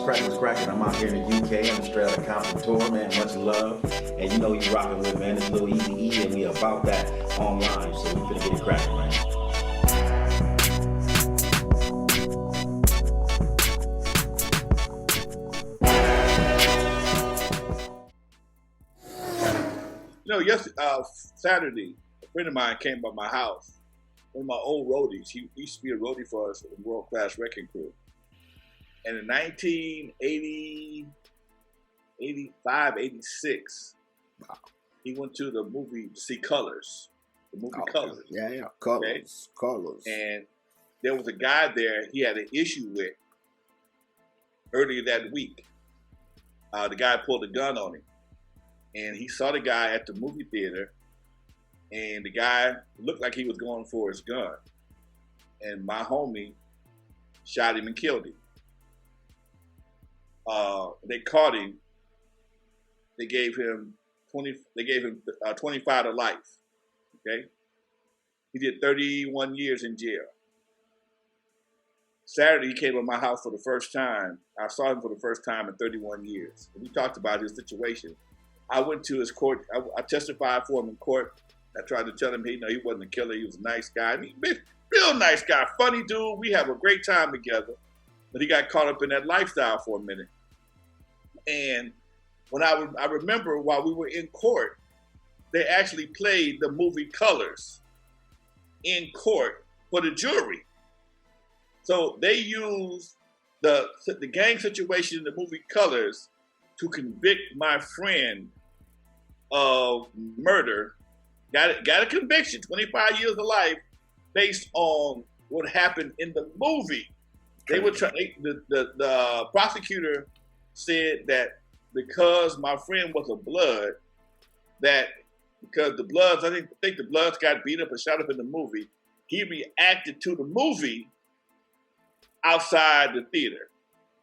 cracking? I'm out here in the UK. I'm straight out of Compton tour, man. Much love. And you know you rocking with, man. It's little eazy-e, and we about that online. So we finna get it cracking, man. You know, Saturday, a friend of mine came by my house. One of my old roadies. He used to be a roadie for us in World Class Wreckin Cru. And in 1980, 85, 86, wow, he went to the movie to see Colors. The movie Colors. Yeah, Colors. Okay? Colors. And there was a guy there he had an issue with earlier that week. The guy pulled a gun on him. And he saw the guy at the movie theater, and the guy looked like he was going for his gun. And my homie shot him and killed him. They caught him. They gave him 25 to life. Okay, he did 31 years in jail. Saturday, he came to my house for the first time. I saw him for the first time in 31 years. And we talked about his situation. I went to his court. I testified for him in court. I tried to tell him he wasn't a killer. He was a nice guy. I mean, real nice guy, funny dude. We have a great time together. But he got caught up in that lifestyle for a minute. And when I remember while we were in court, they actually played the movie Colors in court for the jury. So they used the gang situation in the movie Colors to convict my friend of murder. Got a conviction, 25 years of life, based on what happened in the movie. They were the prosecutor said that because my friend was a blood, that because the Bloods, I think the Bloods got beat up and shot up in the movie, he reacted to the movie outside the theater.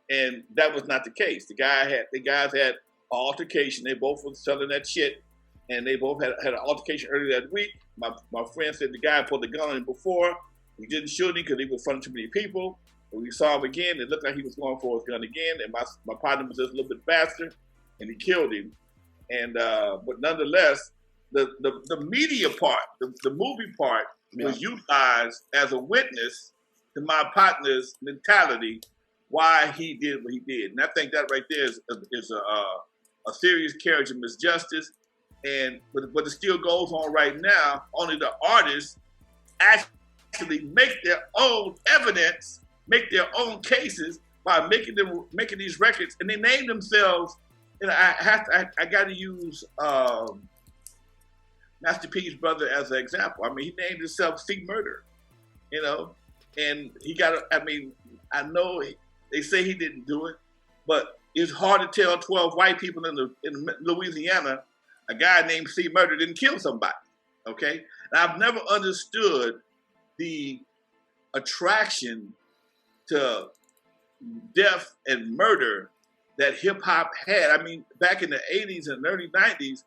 And that was not the case. The guys had an altercation. They both were selling that shit, and they both had an altercation earlier that week. My friend said the guy pulled the gun on him before. We didn't shoot him because he was in front of too many people. When we saw him again, it looked like he was going for his gun again, and my partner was just a little bit faster, and he killed him. And but nonetheless, the media part, the movie part, was utilized as a witness to my partner's mentality, why he did what he did. And I think that right there is a serious carriage of misjustice. And but it still goes on right now. Only the artists actually make their own evidence, make their own cases by making these records, and they name themselves. And I got to use Master P's brother as an example. I mean, he named himself C Murder, you know, and he got. I mean, I know they say he didn't do it, but it's hard to tell 12 white people in Louisiana a guy named C Murder didn't kill somebody. Okay, and I've never understood the attraction to death and murder that hip hop had. I mean, back in the 80s and early 90s,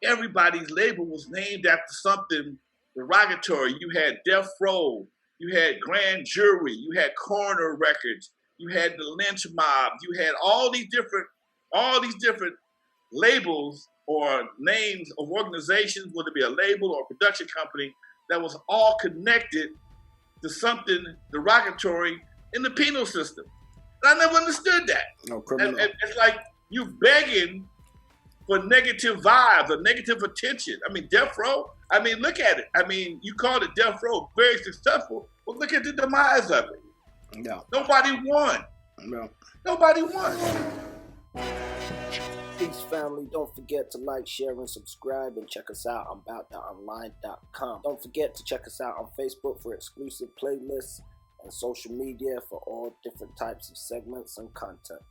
everybody's label was named after something derogatory. You had Death Row, you had Grand Jury, you had Coroner Records, you had the Lynch Mob, you had all these different labels or names of organizations, whether it be a label or a production company, that was all connected to something derogatory in the penal system. And I never understood that. No, criminal. And it's like you begging for negative vibes or negative attention. I mean, Death Row, I mean, look at it. I mean, you called it Death Row, very successful, but look at the demise of it. No. Nobody won. No. Nobody won. Peace, family. Don't forget to like, share, and subscribe, and check us out on aboutthatonline.com. Don't forget to check us out on Facebook for exclusive playlists and social media for all different types of segments and content.